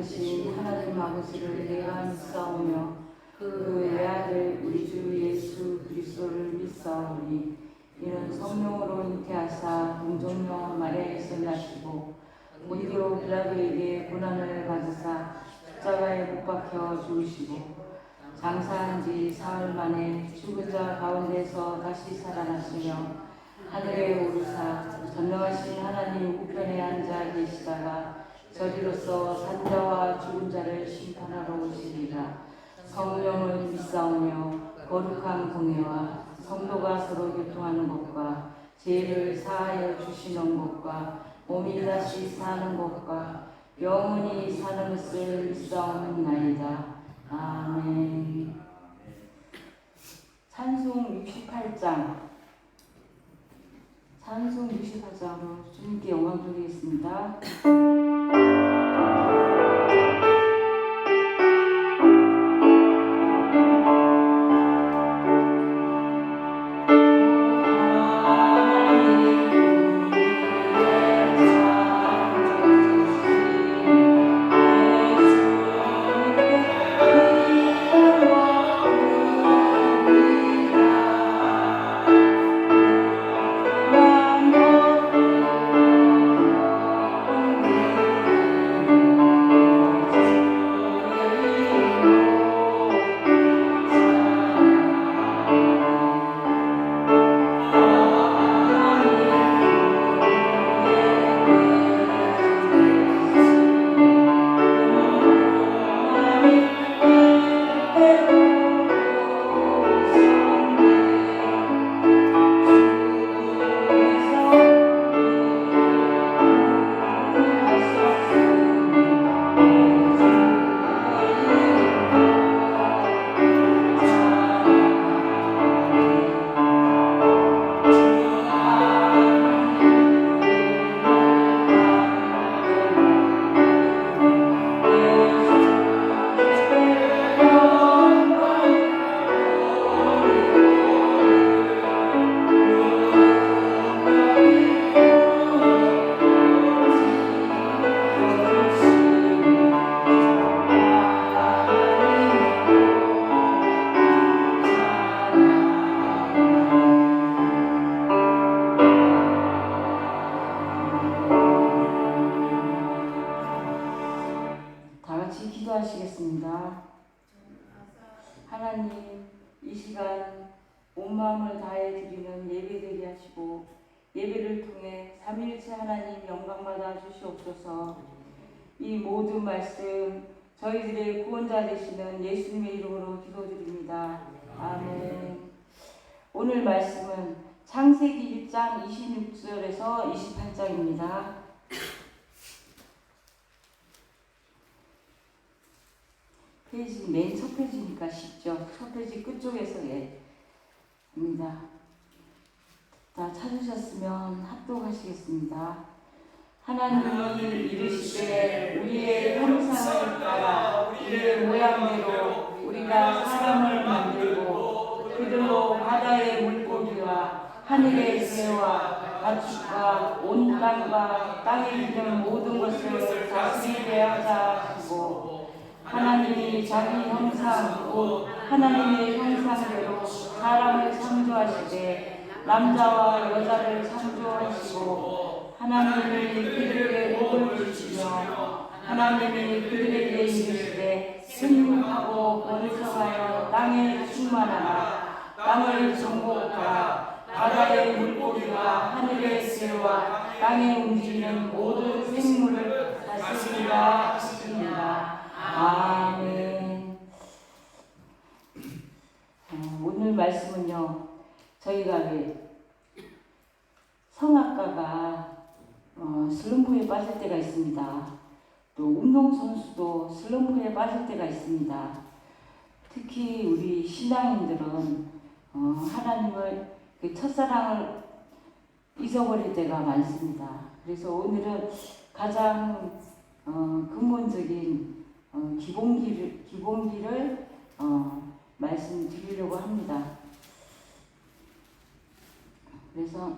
되신 하나님 아버지를 내가 믿사오며 그 외아들 우리 주 예수 그리스도를 믿사오니 이는 성령으로 잉태하사 동정녀 마리아에서 나시고 본디오 빌라도에게 고난을 받으사 십자가에 못 박혀 죽으시고 장사한 지 사흘 만에 죽은 자 가운데서 다시 살아나시며 하늘에 오르사 전능하신 하나님 우편에 앉아 계시다가 저리로서 산자와 죽은 자를 심판하러 오시리라. 성령을 믿사오며 거룩한 공예와 성도가 서로 교통하는 것과 죄를 사하여 주시는 것과 몸이 다시 사는 것과 영원히 사는 것을 믿사옵나이다. 아멘. 찬송 68장 찬송 68장으로 주님께 영광 드리겠습니다. 기도하시겠습니다. 하나님, 이 시간 온 마음을 다해 드리는 예배되게 하시고 예배를 통해 삼위일체 하나님 영광받아 주시옵소서. 이 모든 말씀 저희들의 구원자 되시는 예수님의 이름으로 기도드립니다. 아멘. 오늘 말씀은 창세기 1장 26절에서 28장입니다. 페이지 맨 첫 페이지니까 쉽죠. 첫 페이지 끝쪽에서 입니다. 자, 찾으셨으면 합독하시겠습니다. 하나님이 이르시되 우리의 형상을 따라 우리의 모양대로 우리가 사람을 만들고 그들로 바다의 물고기와 하늘의 새와 가축과 온 땅과 땅에 있는 모든 것을 다스리게 하자 하시고 하나님이 자기 형상 곧 하나님의 형상대로 사람을 창조하시되 남자와 여자를 창조하시고 하나님이 그들에게 복을 주시며 하나님이 그들에게 이르시되 생육하고 번성하여 땅에 충만하라. 땅을 정복하라. 바다의 물고기와 하늘의 새와 땅에 움직이는 모든 생물을 다스리라 하시니라. 아멘. 오늘 말씀은요, 저희가 성악가가 슬럼프에 빠질 때가 있습니다. 또 운동선수도 슬럼프에 빠질 때가 있습니다. 특히 우리 신앙인들은 하나님을 첫사랑을 잊어버릴 때가 많습니다. 그래서 오늘은 가장 근본적인 기본기를 말씀드리려고 합니다. 그래서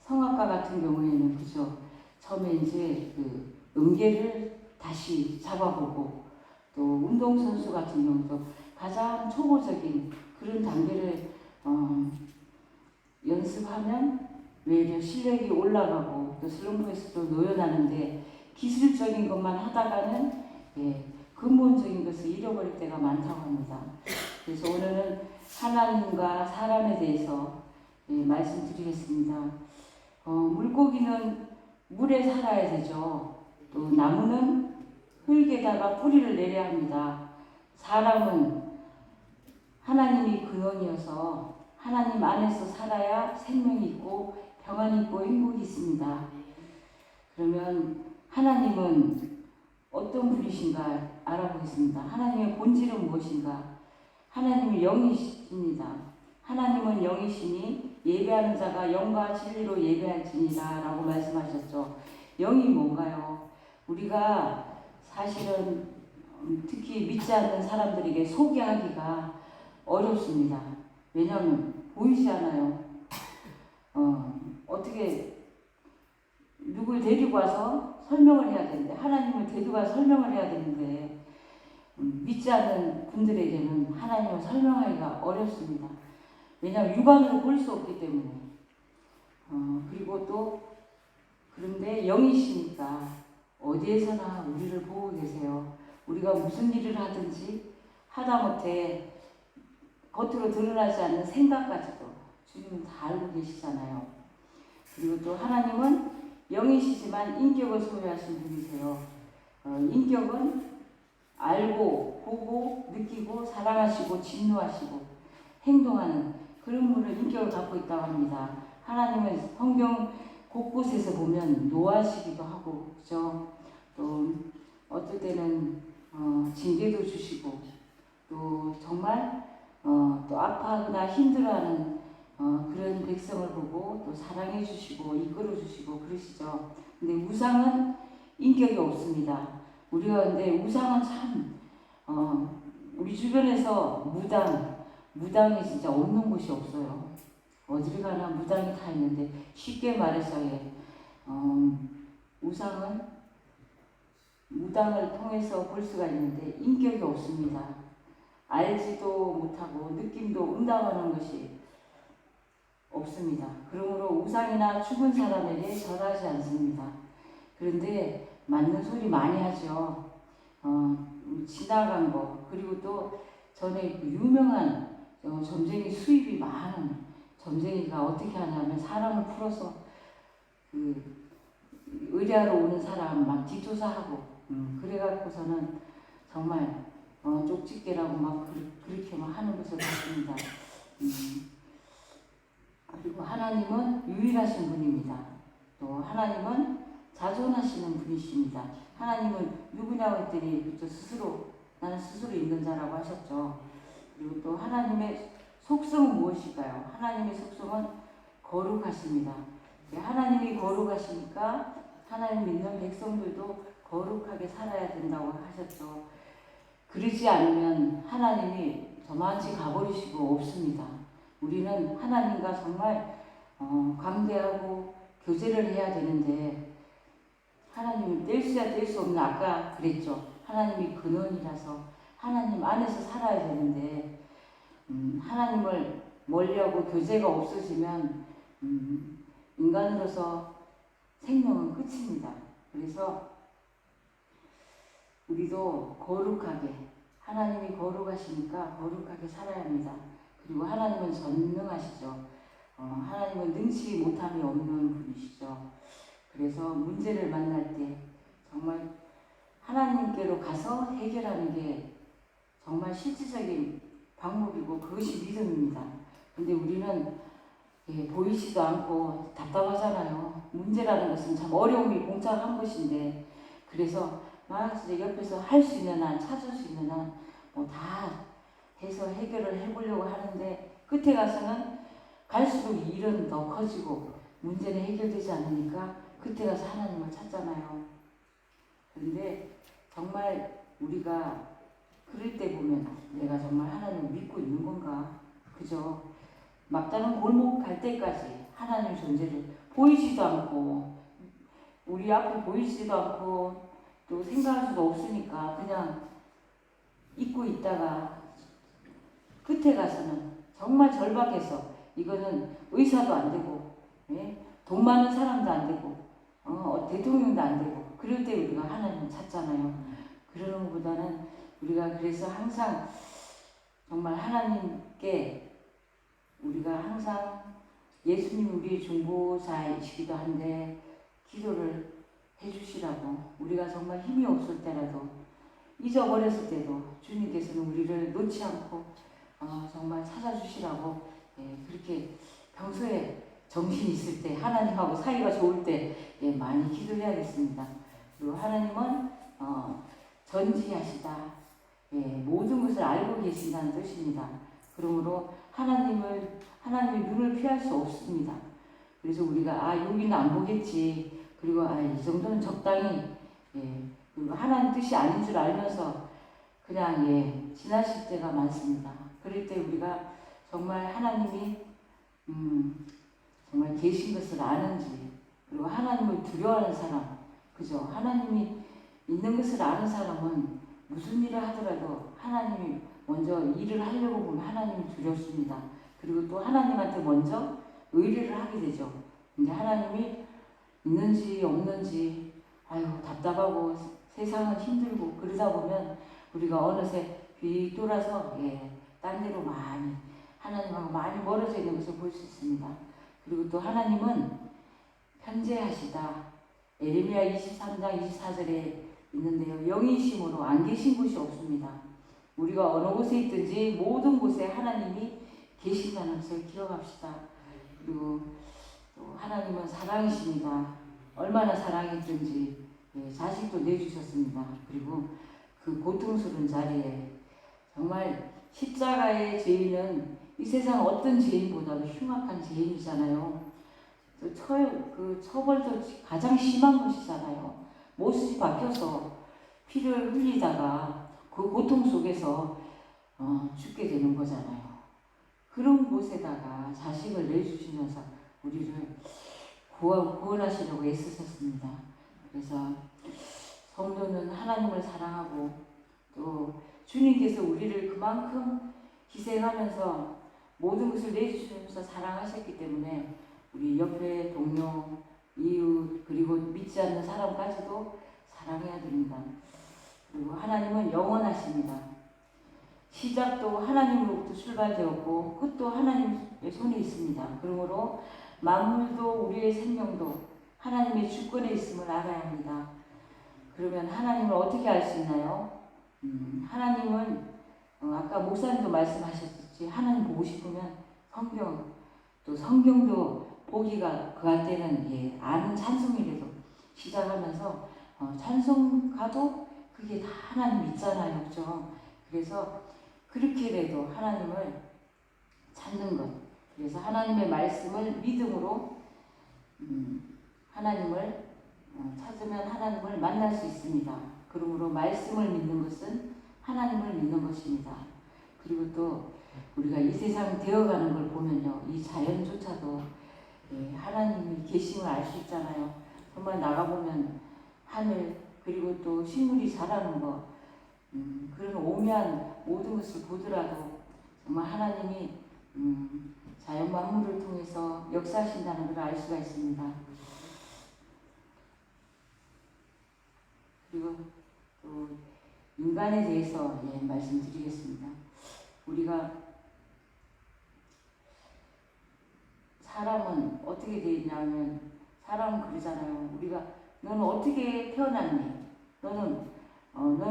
성악가 같은 같은 경우에는 그죠. 처음에 이제 그 음계를 다시 잡아보고 또 운동선수 같은 경우도 가장 초보적인 그런 단계를 연습하면 외려 실력이 올라가고 또 슬럼프에서도 놓여나는데 기술적인 것만 하다가는 근본적인 것을 잃어버릴 때가 많다고 합니다. 그래서 오늘은 하나님과 사람에 대해서 말씀드리겠습니다. 물고기는 물에 살아야 되죠. 또 나무는 흙에다가 뿌리를 내려야 합니다. 사람은 하나님이 근원이어서 하나님 안에서 살아야 생명이 있고 평안이 있고 행복이 있습니다. 그러면 하나님은 어떤 분이신가 알아보겠습니다. 하나님의 본질은 무엇인가? 하나님은 영이십니다. 하나님은 영이시니 예배하는 자가 영과 진리로 예배할지니라 라고 말씀하셨죠. 영이 뭔가요? 우리가 사실은 특히 믿지 않는 사람들에게 소개하기가 어렵습니다. 왜냐하면 보이지 않아요. 어떻게 누굴 데리고 와서 설명을 해야 되는데 하나님을 데리고 와서 설명을 해야 되는데 믿지 않는 분들에게는 하나님을 설명하기가 어렵습니다. 왜냐하면 육안으로 볼 수 없기 때문에. 그리고 또 그런데 영이시니까 어디에서나 우리를 보고 계세요. 우리가 무슨 일을 하든지 하다못해 겉으로 드러나지 않는 생각까지도 주님은 다 알고 계시잖아요. 그리고 또 하나님은 영이시지만 인격을 소유하신 분이세요. 인격은 알고 보고 느끼고 사랑하시고 진노하시고 행동하는 그런 분을 인격을 갖고 있다고 합니다. 하나님은 성경 곳곳에서 보면 노하시기도 하고 그죠? 또 어떨 때는 징계도 주시고 또 정말 또 아파하거나 힘들어하는 그런 백성을 보고 또 사랑해 주시고 이끌어 주시고 그러시죠. 근데 우상은 인격이 없습니다. 우리가 근데 우상은 참 우리 주변에서 무당이 진짜 없는 곳이 없어요. 어디를 가나 무당이 다 있는데 쉽게 말해서 우상은 무당을 통해서 볼 수가 있는데 인격이 없습니다. 알지도 못하고 느낌도 응답하는 것이 없습니다. 그러므로 우상이나 죽은 사람에게 절하지 않습니다. 그런데 맞는 소리 많이 하죠. 지나간 거 그리고 또 전에 유명한 점쟁이 수입이 많은 점쟁이가 어떻게 하냐면 사람을 풀어서 그 의뢰하러 오는 사람 막 뒷조사하고 그래갖고서는 정말 쪽집게라고 막 그렇게 막 하는 것을 봤습니다. 그리고 하나님은 유일하신 분입니다. 또 하나님은 자존하시는 분이십니다. 하나님은 누구냐고 했더니 나는 스스로 있는 자라고 하셨죠. 그리고 또 하나님의 속성은 무엇일까요? 하나님의 속성은 거룩하십니다. 하나님이 거룩하시니까 하나님 믿는 백성들도 거룩하게 살아야 된다고 하셨죠. 그러지 않으면 하나님이 저만치 가버리시고 없습니다. 우리는 하나님과 정말 관계하고 교제를 해야 되는데 하나님은 뗄 수야 뗄 수 없는 아까 그랬죠. 하나님이 근원이라서 하나님 안에서 살아야 되는데 하나님을 멀리하고 교제가 없어지면 인간으로서 생명은 끝입니다. 그래서 우리도 거룩하게 하나님이 거룩하시니까 거룩하게 살아야 합니다. 그리고 하나님은 전능하시죠. 하나님은 능치 못함이 없는 분이시죠. 그래서 문제를 만날 때 정말 하나님께로 가서 해결하는 게 정말 실질적인 방법이고 그것이 믿음입니다. 근데 우리는 보이지도 않고 답답하잖아요. 문제라는 것은 참 어려움이 봉착한 것인데 그래서 막 이제 옆에서 할 수 있는 한 찾을 수 있는 한 뭐 다 해서 해결을 해보려고 하는데 끝에 가서는 갈수록 일은 더 커지고 문제는 해결되지 않으니까 끝에 가서 하나님을 찾잖아요. 그런데 정말 우리가 그럴 때 보면 내가 정말 하나님을 믿고 있는 건가? 그죠? 막다른 골목 갈 때까지 하나님 존재를 보이지도 않고 우리 앞에 보이지도 않고 또 생각할 수도 없으니까 그냥 잊고 있다가 끝에 가서는 정말 절박해서 이거는 의사도 안 되고 돈 많은 사람도 안 되고 대통령도 안 되고 그럴 때 우리가 하나님 찾잖아요. 그러는 것보다는 우리가 그래서 항상 정말 하나님께 우리가 항상 예수님 우리의 중보자이시기도 한데 기도를 해주시라고 우리가 정말 힘이 없을 때라도 잊어버렸을 때도 주님께서는 우리를 놓지 않고 정말 찾아주시라고 그렇게 평소에 정신 있을 때 하나님하고 사이가 좋을 때 많이 기도해야겠습니다. 그리고 하나님은 전지하시다. 모든 것을 알고 계신다는 뜻입니다. 그러므로 하나님의 눈을 피할 수 없습니다. 그래서 우리가 여기는 안 보겠지. 그리고 이 정도는 적당히 그리고 하나님 뜻이 아닌 줄 알면서 그냥 지나칠 때가 많습니다. 그럴 때 우리가 정말 하나님이 정말 계신 것을 아는지 그리고 하나님을 두려워하는 사람 그죠? 하나님이 있는 것을 아는 사람은 무슨 일을 하더라도 하나님이 먼저 일을 하려고 보면 하나님이 두렵습니다. 그리고 또 하나님한테 먼저 의뢰를 하게 되죠. 이제 하나님이 있는지 없는지 답답하고 세상은 힘들고 그러다 보면 우리가 어느새 휙 돌아서 딴 데로 많이 하나님하고 많이 멀어져 있는 것을 볼 수 있습니다. 그리고 또 하나님은 편재하시다. 에레미야 23장 24절에 있는데요. 영이심으로 안 계신 곳이 없습니다. 우리가 어느 곳에 있든지 모든 곳에 하나님이 계신다는 것을 기억합시다. 그리고 또 하나님은 사랑이십니다. 얼마나 사랑했든지 자식도 내주셨습니다. 그리고 그 고통스러운 자리에 정말 십자가의 죄인은 이 세상 어떤 죄인보다도 흉악한 죄인이잖아요. 그 처벌도 가장 심한 것이잖아요. 못이 박혀서 피를 흘리다가 그 고통 속에서 죽게 되는 거잖아요. 그런 곳에다가 자식을 내주시면서 우리를 구원하시려고 애쓰셨습니다. 그래서 성도는 하나님을 사랑하고 또 주님께서 우리를 그만큼 희생하면서 모든 것을 내주시면서 사랑하셨기 때문에 우리 옆에 동료, 이웃 그리고 믿지 않는 사람까지도 사랑해야 됩니다. 그리고 하나님은 영원하십니다. 시작도 하나님으로부터 출발되었고 끝도 하나님의 손에 있습니다. 그러므로 만물도 우리의 생명도 하나님의 주권에 있음을 알아야 합니다. 그러면 하나님을 어떻게 알 수 있나요? 하나님은 아까 목사님도 말씀하셨듯이 하나님 보고 싶으면 성경도 보기가 그할 때는 아는 찬송이라도 시작하면서 찬송가도 그게 다 하나님 있잖아요. 그죠? 그래서 그렇게라도 하나님을 찾는 것. 그래서 하나님의 말씀을 믿음으로 하나님을 찾으면 하나님을 만날 수 있습니다. 그러므로 말씀을 믿는 것은 하나님을 믿는 것입니다. 그리고 또 우리가 이 세상 되어가는 걸 보면요. 이 자연조차도 하나님이 계심을 알 수 있잖아요. 정말 나가보면 하늘 그리고 또 식물이 자라는 거 그런 오묘한 모든 것을 보더라도 정말 하나님이 자연 만물을 통해서 역사하신다는 걸 알 수가 있습니다. 그리고 또 인간에 대해서 말씀드리겠습니다. 우리가 사람은 어떻게 되어 있냐면 사람은 그러잖아요. 우리가 너는 어떻게 태어났니? 넌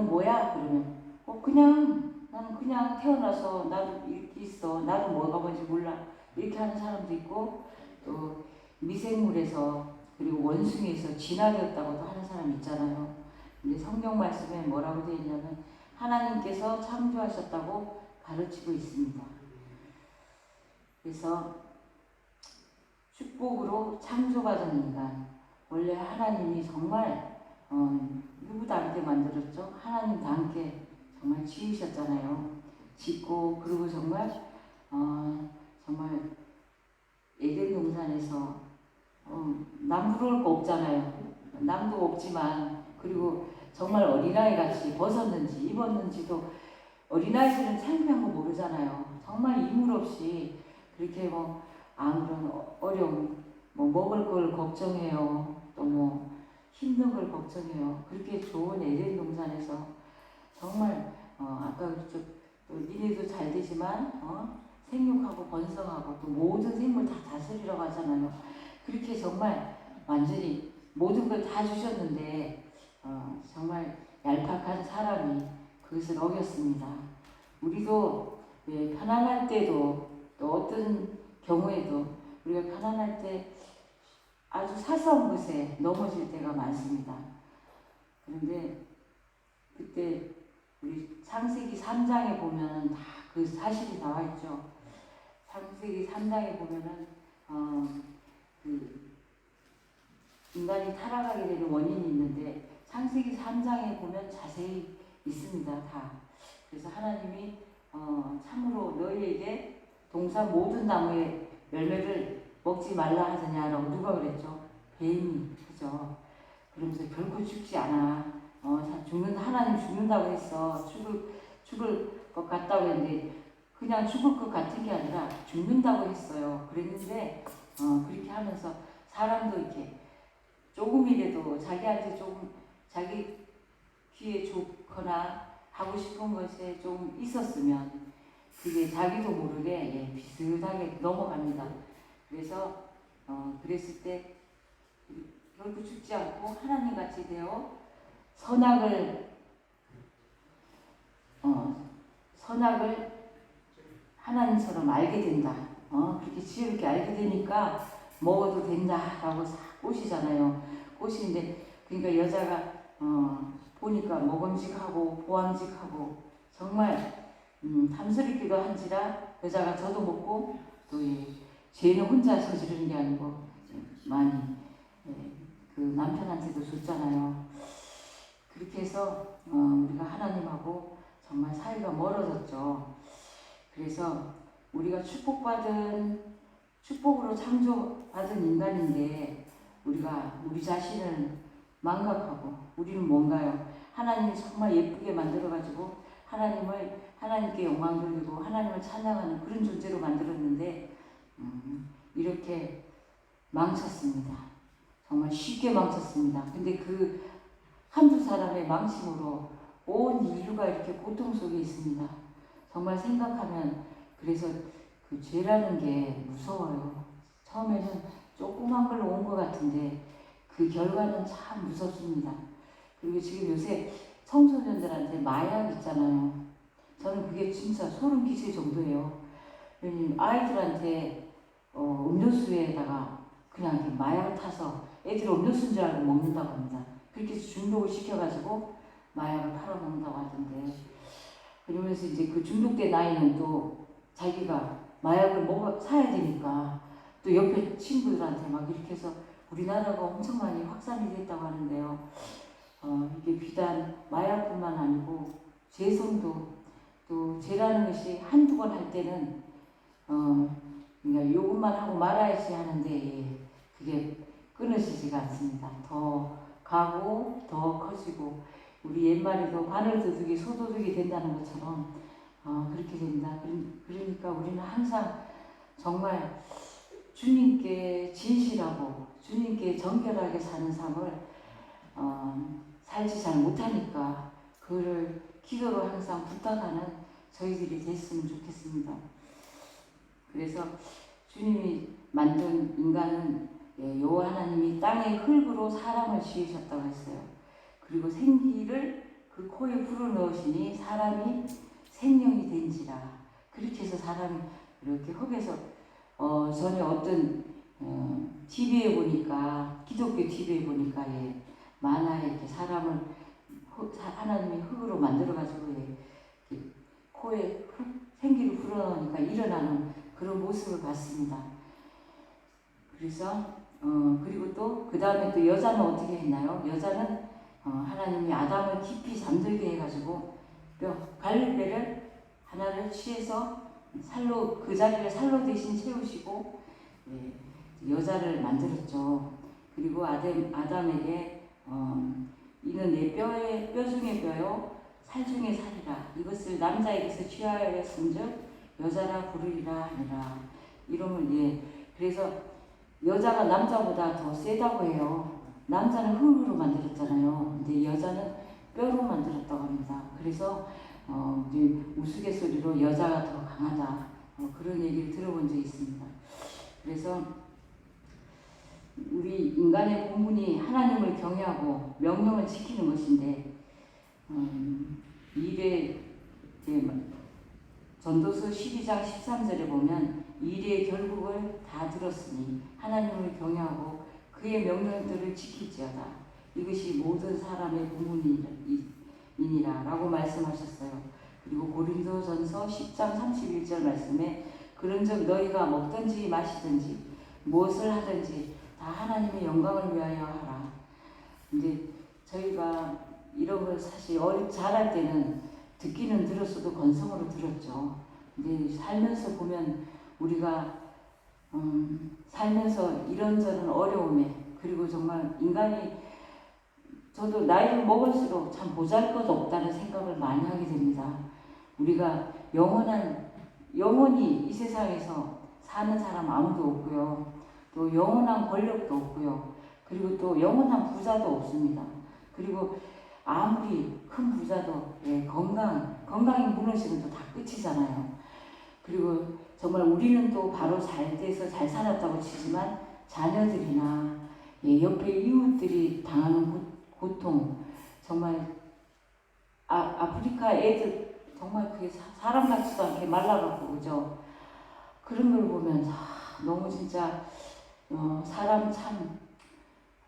뭐야? 그러면 나는 그냥 태어나서 나도 이렇게 있어. 나도 뭐가 뭔지 몰라. 이렇게 하는 사람도 있고 또 미생물에서 그리고 원숭이에서 진화되었다고도 하는 사람 있잖아요. 근데 성경 말씀에 뭐라고 되어 있냐면 하나님께서 창조하셨다고 가르치고 있습니다. 그래서 축복으로 창조받은 인간 원래 하나님이 정말 누구도 함께 만들었죠. 하나님도 함께 정말 지으셨잖아요. 짓고 그리고 정말 에덴 동산에서 남 부러울 거 없잖아요. 남도 없지만, 그리고 정말 어린아이 같이 벗었는지 입었는지도 어린아이들은 창피한 거 모르잖아요. 정말 이물 없이 그렇게 뭐 아무런 어려움, 뭐 먹을 걸 걱정해요. 또 뭐 힘든 걸 걱정해요. 그렇게 좋은 에덴 동산에서 정말 아까 그랬죠. 또 니네도 잘 되지만 생육하고 번성하고 또 모든 생물 다 다스리라고 하잖아요. 그렇게 정말 완전히 모든 걸 다 주셨는데 정말 얄팍한 사람이 그것을 어겼습니다. 우리도 편안할 때도 또 어떤 경우에도 우리가 편안할 때 아주 사소한 것에 넘어질 때가 많습니다. 그런데 그때 우리 창세기 3장에 보면 다 그 사실이 나와 있죠. 창세기 3장에 보면은 그 인간이 타락하게 되는 원인이 있는데 창세기 3장에 보면 자세히 있습니다. 다. 그래서 하나님이 참으로 너희에게 동산 모든 나무의 열매를 먹지 말라 하느냐라고 누가 그랬죠? 뱀이. 그죠? 그러면서 결코 죽지 않아. 하나님 죽는다고 했어. 죽을 것 같다고 했는데 그냥 죽을 것 같은 게 아니라 죽는다고 했어요. 그랬는데 그렇게 하면서 사람도 이렇게 조금이라도 자기한테 조금 자기 귀에 좋거나 하고 싶은 것에 좀 있었으면 그게 자기도 모르게 비슷하게 넘어갑니다. 그래서 그랬을 때 결국 죽지 않고 하나님 같이 되어 선악을 하나님처럼 알게 된다. 그렇게 지혜롭게 알게 되니까 먹어도 된다라고 싹 꼬시잖아요. 꼬시는데 그러니까 여자가 보니까 먹음직하고 보암직하고 정말 탐스럽기도 한지라 여자가 저도 먹고 또 죄는 혼자 저지르는 게 아니고 많이 그 남편한테도 줬잖아요. 그렇게 해서 우리가 하나님하고 정말 사이가 멀어졌죠. 그래서 우리가 축복으로 창조받은 인간인데 우리가 우리 자신을 망각하고 우리는 뭔가요? 하나님이 정말 예쁘게 만들어가지고 하나님께 영광 돌리고 하나님을 찬양하는 그런 존재로 만들었는데 이렇게 망쳤습니다. 정말 쉽게 망쳤습니다. 근데 그 한두 사람의 망침으로 온 인류가 이렇게 고통 속에 있습니다. 정말 생각하면 그래서 그 죄라는 게 무서워요. 처음에는 조그만 걸로 온 것 같은데 그 결과는 참 무섭습니다. 그리고 지금 요새 청소년들한테 마약 있잖아요. 저는 그게 진짜 소름 끼칠 정도예요. 아이들한테 음료수에다가 그냥 이렇게 마약을 타서 애들 음료수인 줄 알고 먹는다고 합니다. 그렇게 해서 중독을 시켜가지고 마약을 팔아먹는다고 하던데 그러면서 이제 그 중독된 아이는 또 자기가 마약을 사야 되니까 또 옆에 친구들한테 막 이렇게 해서 우리나라가 엄청 많이 확산이 됐다고 하는데요. 이게 비단 마약뿐만 아니고 죄성도 또 죄라는 것이 한두 번 할 때는 그러니까 요것만 하고 말아야지 하는데 그게 끊어지지가 않습니다. 더 가고 더 커지고 우리 옛말에도 바늘도둑이 소도둑이 된다는 것처럼 그렇게 됩니다. 그러니까 우리는 항상 정말 주님께 진실하고 주님께 정결하게 사는 삶을 살지 잘 못하니까 그를 기도로 항상 부탁하는 저희들이 됐으면 좋겠습니다. 그래서 주님이 만든 인간은 여호와 하나님이 땅의 흙으로 사람을 지으셨다고 했어요. 그리고 생기를 그 코에 불어넣으시니 사람이 생명이 된지라. 그렇게 해서 사람이 이렇게 흙에서 전에 어떤 TV에 보니까 기독교 TV에 보니까 만화에 이렇게 사람을 하나님이 흙으로 만들어가지고 코에 생기를 불어넣으니까 일어나는 그런 모습을 봤습니다. 그래서 그리고 또 그 다음에 또 여자는 어떻게 했나요? 여자는 하나님이 아담을 깊이 잠들게 해가지고 갈배를 하나를 취해서 그 자리를 살로 대신 채우시고 여자를 만들었죠. 그리고 아담에게 이는 내 뼈 중에 뼈요 살 중에 살이라 이것을 남자에게서 취하였은즉 여자라 부르리라 하니라. 이름을 그래서 여자가 남자보다 더 세다고 해요. 남자는 흙으로 만들었잖아요. 근데 여자는 뼈로 만들었다고 합니다. 그래서 이제 우스갯소리로 여자가 더 강하다 그런 얘기를 들어본 적이 있습니다. 그래서 우리 인간의 본분이 하나님을 경외하고 명령을 지키는 것인데 일에 전도서 12장 13절에 보면 일의 결국을 다 들었으니 하나님을 경외하고 그의 명령들을 지킬지어다. 이것이 모든 사람의 본분이니라 라고 말씀하셨어요. 그리고 고린도전서 10장 31절 말씀에 그런즉 너희가 먹든지 마시든지 무엇을 하든지 다 하나님의 영광을 위하여 하라. 근데 저희가 이런 걸 사실 자랄 때는 듣기는 들었어도 건성으로 들었죠. 근데 살면서 보면 우리가 살면서 이런저런 어려움에 그리고 정말 인간이 저도 나이를 먹을수록 참 보잘것없다는 생각을 많이 하게 됩니다. 우리가 영원히 이 세상에서 사는 사람 아무도 없고요. 또 영원한 권력도 없고요. 그리고 또 영원한 부자도 없습니다. 그리고 아무리 큰 부자도 건강이 무너지면 또 다 끝이잖아요. 그리고 정말 우리는 또 바로 잘 돼서 잘 살았다고 치지만 자녀들이나 옆에 이웃들이 당하는 고통 정말 아프리카 애들 정말 그게 사람 같지도 않게 말라갖고 그죠. 그런 걸 보면 너무 진짜 사람 참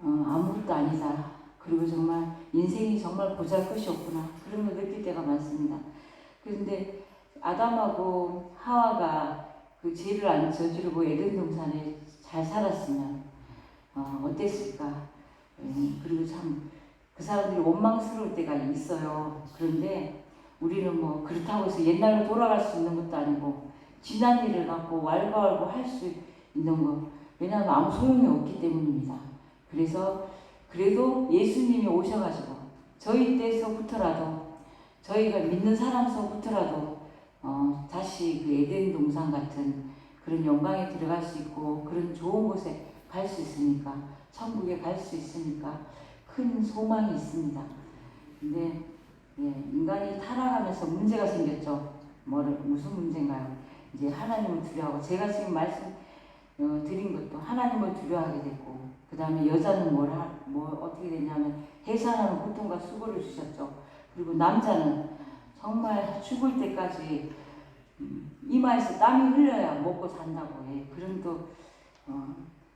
아무것도 아니다. 그리고 정말 인생이 정말 보잘것이 없구나 그런 걸 느낄 때가 많습니다. 그런데 아담하고 하와가 그 죄를 안 저지르고 에덴 동산에 잘 살았으면 어땠을까. 그리고 참 그 사람들이 원망스러울 때가 있어요. 그런데 우리는 뭐 그렇다고 해서 옛날로 돌아갈 수 있는 것도 아니고 지난 일을 갖고 왈가왈부 할 수 있는 거 왜냐하면 아무 소용이 없기 때문입니다. 그래도 예수님이 오셔가지고 저희 때서부터라도 저희가 믿는 사람서부터라도 다시 그 에덴 동산 같은 그런 영광에 들어갈 수 있고 그런 좋은 곳에 갈 수 있으니까 천국에 갈 수 있으니까 큰 소망이 있습니다. 근데 인간이 타락하면서 문제가 생겼죠. 무슨 문제인가요? 이제 하나님을 두려워하고 제가 지금 말씀 드린 것도 하나님을 두려워하게 됐고 그 다음에 여자는 어떻게 됐냐면 해산하는 고통과 수고를 주셨죠. 그리고 남자는 정말 죽을 때까지 이마에서 땀이 흘려야 먹고 산다고 그런 또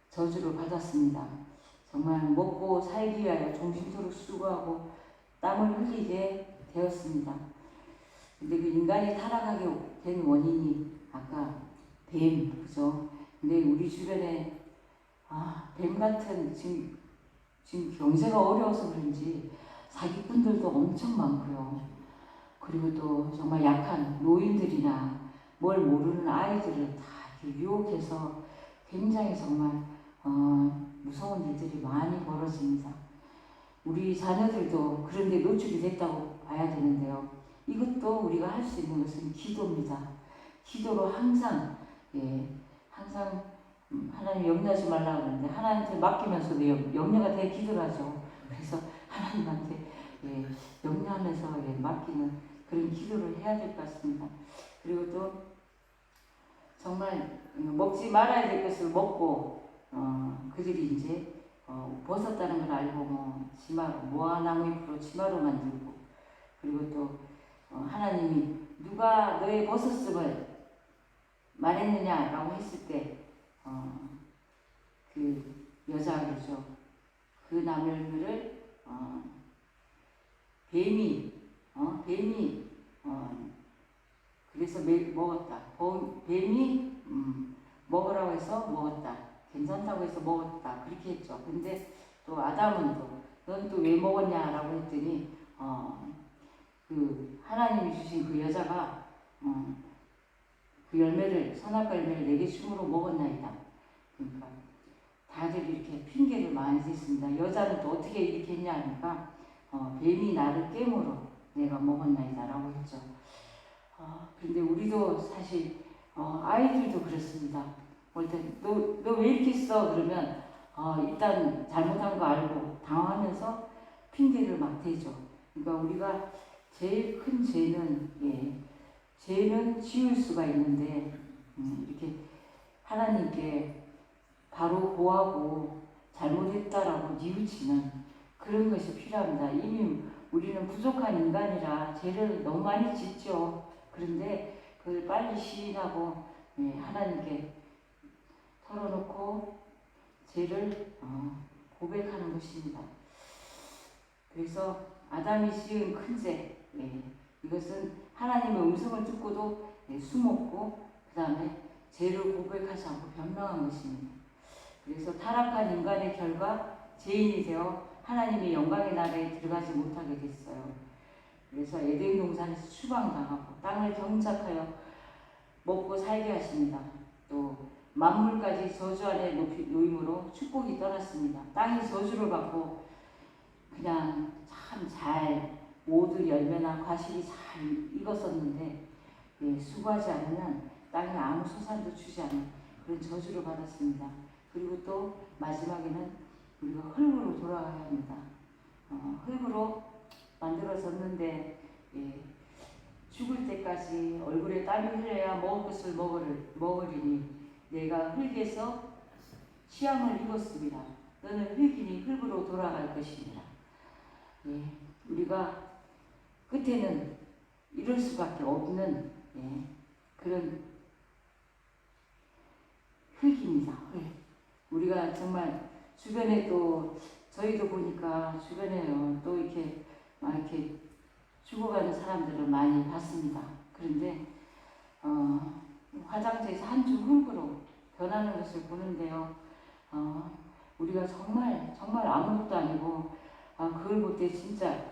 저주를 받았습니다. 정말 먹고 살기 위하여 종신토록 수고하고 땀을 흘리게 되었습니다. 근데 그 인간이 타락하게 된 원인이 아까 뱀, 그죠? 근데 우리 주변에 뱀 같은 지금 경제가 어려워서 그런지 사기꾼들도 엄청 많고요. 그리고 또 정말 약한 노인들이나 뭘 모르는 아이들을 다 이렇게 유혹해서 굉장히 정말 무서운 일들이 많이 벌어집니다. 우리 자녀들도 그런데 노출이 됐다고 봐야 되는데요. 이것도 우리가 할 수 있는 것은 기도입니다. 기도로 항상 하나님 염려하지 말라고 하는데 하나님한테 맡기면서도 염려가 되게 기도를 하죠. 그래서 하나님한테 염려하면서 맡기는 그런 기도를 해야 될 것 같습니다. 그리고 또 정말 먹지 말아야 될 것을 먹고 그들이 이제 벗었다는 걸 알고 치마로 모아나무 잎으로 치마로 만들고 그리고 또 하나님이 누가 너의 벗었음을 말했느냐라고 했을 때 그 여자가 그러죠. 그 나물들을 뱀이 그래서 먹었다. 뱀이 먹으라고 해서 먹었다. 괜찮다고 해서 먹었다. 그렇게 했죠. 근데 또 아담은 넌 또 왜 먹었냐라고 했더니 그 하나님이 주신 그 여자가 그 열매를 선악과 열매를 내게 춤으로 먹었나이다. 그러니까 다들 이렇게 핑계를 많이 댔습니다. 여자는 또 어떻게 이렇게 했냐 하니까 뱀이 나를 깨물어 내가 먹었나이다 라고 했죠. 근데 우리도 사실 아이들도 그렇습니다. 볼 때 너 왜 이렇게 써? 그러면 일단 잘못한 거 알고 당황하면서 핑계를 막 대죠. 그러니까 우리가 제일 큰 죄는 죄는 지울 수가 있는데 이렇게 하나님께 바로 고하고 잘못했다라고 뉘우치는 그런 것이 필요합니다. 이미 우리는 부족한 인간이라 죄를 너무 많이 짓죠. 그런데 그걸 빨리 시인하고 하나님께 털어놓고 죄를 고백하는 것입니다. 그래서 아담이 지은 큰 죄, 이것은 하나님의 음성을 듣고도 숨었고 그 다음에 죄를 고백하지 않고 변명한 것입니다. 그래서 타락한 인간의 결과 죄인이 되어 하나님의 영광의 나라에 들어가지 못하게 됐어요. 그래서 에덴 동산에서 추방당하고 땅을 경작하여 먹고 살게 하십니다. 또 만물까지 저주 아래 놓임으로 축복이 떠났습니다. 땅이 저주를 받고 그냥 참 잘 모두 열매나 과실이 잘 익었었는데 수고하지 않으면 땅에 아무 소산도 주지 않는 그런 저주를 받았습니다. 그리고 또 마지막에는 우리가 흙으로 돌아가야 합니다. 흙으로 만들어졌는데 죽을 때까지 얼굴에 땀이 흘려야 먹을 것을 먹으리니 내가 흙에서 취함을 입었습니다. 너는 흙이니 흙으로 돌아갈 것입니다. 우리가 끝에는 이럴 수밖에 없는 그런 흙입니다. 우리가 정말 주변에 또 저희도 보니까 주변에 또 이렇게 막 이렇게 죽어가는 사람들을 많이 봤습니다. 그런데 화장터에서 한 줌 흙으로 변하는 것을 보는데요. 우리가 정말 아무것도 아니고 그걸 볼 때 진짜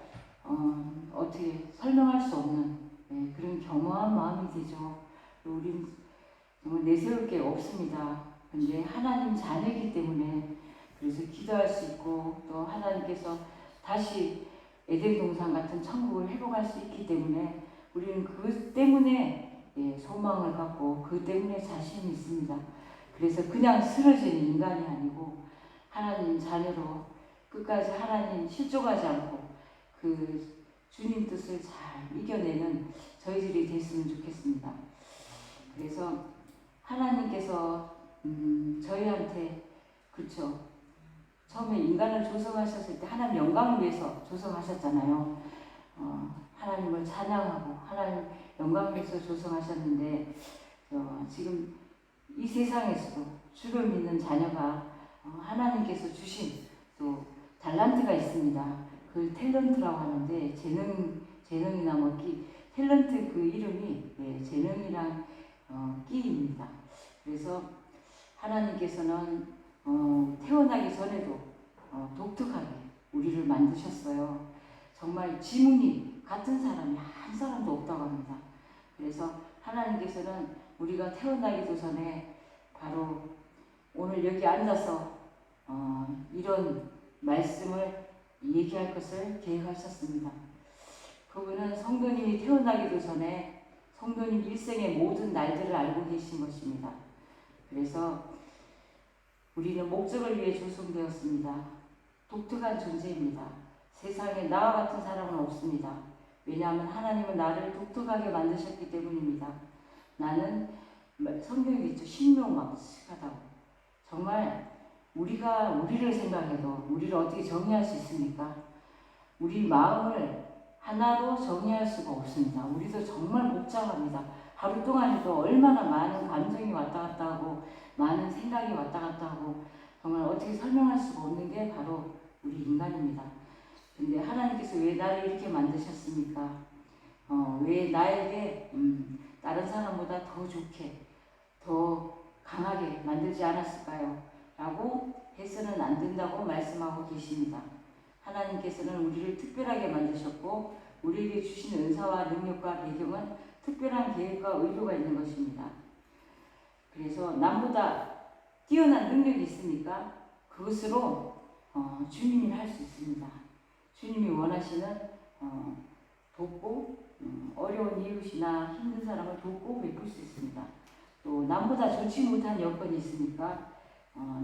어떻게 설명할 수 없는 그런 겸허한 마음이 되죠. 우린 정말 내세울 게 없습니다. 근데 하나님 자녀이기 때문에 그래서 기도할 수 있고 또 하나님께서 다시 에덴 동산 같은 천국을 회복할 수 있기 때문에 우리는 그 때문에 소망을 갖고 그 때문에 자신이 있습니다. 그래서 그냥 쓰러진 인간이 아니고 하나님 자녀로 끝까지 하나님 실족하지 않고 그 주님 뜻을 잘 이겨내는 저희들이 됐으면 좋겠습니다. 그래서 하나님께서 저희한테 그렇죠. 처음에 인간을 조성하셨을 때 하나님 영광을 위해서 조성하셨잖아요. 하나님을 찬양하고 하나님 영광을 위해서 조성하셨는데 지금 이 세상에서도 주를 믿는 자녀가 하나님께서 주신 또 달란트가 있습니다. 그 탤런트라고 하는데 재능이나 뭐 끼, 탤런트 그 이름이 재능이랑 끼입니다. 그래서 하나님께서는 태어나기 전에도 독특하게 우리를 만드셨어요. 정말 지문이 같은 사람이 한 사람도 없다고 합니다. 그래서 하나님께서는 우리가 태어나기도 전에 바로 오늘 여기 앉아서 이런 말씀을 얘기할 것을 계획하셨습니다. 그분은 성도님이 태어나기도 전에 성도님 일생의 모든 날들을 알고 계신 것입니다. 그래서 우리는 목적을 위해 조성되었습니다. 독특한 존재입니다. 세상에 나와 같은 사람은 없습니다. 왜냐하면 하나님은 나를 독특하게 만드셨기 때문입니다. 나는 성경에 있죠. 신묘막측하다고. 정말 우리가 우리를 생각해도 우리를 어떻게 정의할 수 있습니까? 우리 마음을 하나로 정의할 수가 없습니다. 우리도 정말 복잡합니다. 하루 동안에도 얼마나 많은 감정이 왔다 갔다 하고 많은 생각이 왔다 갔다 하고 정말 어떻게 설명할 수가 없는 게 바로 우리 인간입니다. 근데 하나님께서 왜 나를 이렇게 만드셨습니까? 왜 나에게 다른 사람보다 더 좋게 더 강하게 만들지 않았을까요? 라고 해서는 안 된다고 말씀하고 계십니다. 하나님께서는 우리를 특별하게 만드셨고 우리에게 주신 은사와 능력과 배경은 특별한 계획과 의도가 있는 것입니다. 그래서 남보다 뛰어난 능력이 있습니까? 그것으로 주님이 할 수 있습니다. 주님이 원하시는 돕고 어려운 이웃이나 힘든 사람을 돕고 베풀 수 있습니다. 또 남보다 좋지 못한 여건이 있으니까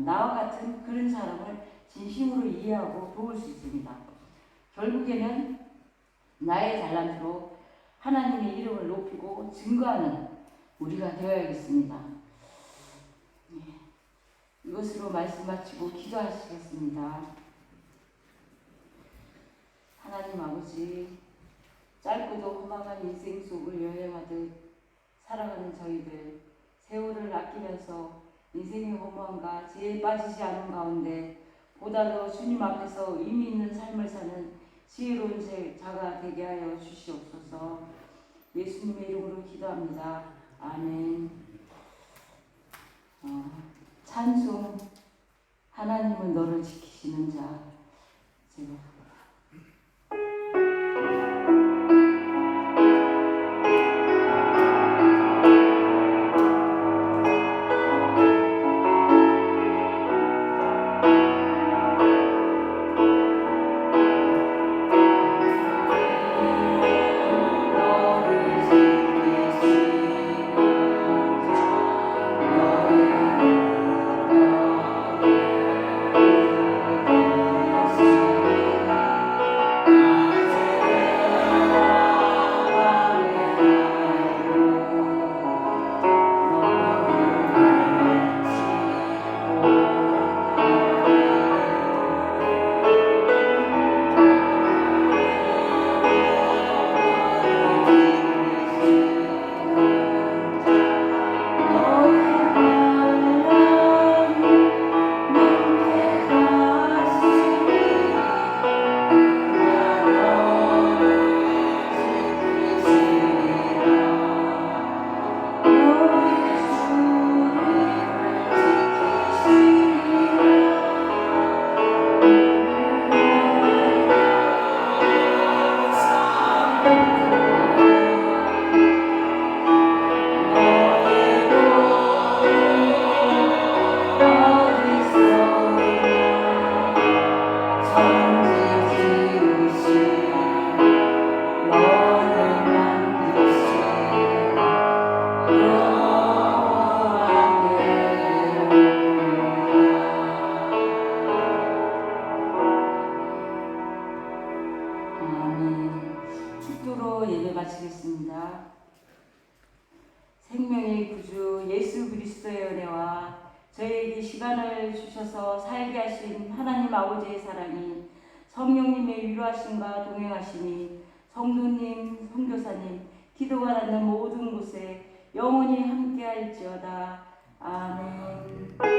나와 같은 그런 사람을 진심으로 이해하고 도울 수 있습니다. 결국에는 나의 잘난으로 하나님의 이름을 높이고 증거하는 우리가 되어야겠습니다. 이것으로 말씀 마치고 기도하시겠습니다. 하나님 아버지, 짧고도 험악한 인생 속을 여행하듯 살아가는 저희들, 세월을 아끼면서 인생의 허무함과 죄에 빠지지 않은 가운데 보다 더 주님 앞에서 의미 있는 삶을 사는 지혜로운 자가 되게 하여 주시옵소서. 예수님의 이름으로 기도합니다. 아멘. 찬송, 하나님은 너를 지키시는 자. 제가 축도로 예배 마치겠습니다. 생명의 구주 예수 그리스도의 은혜와 저희에게 시간을 주셔서 살게 하신 하나님 아버지의 사랑이, 성령님의 위로하심과 동행하심이 성도님, 선교사님, 기도가 닿는 모든 곳에 영원히 함께할지어다. 아멘.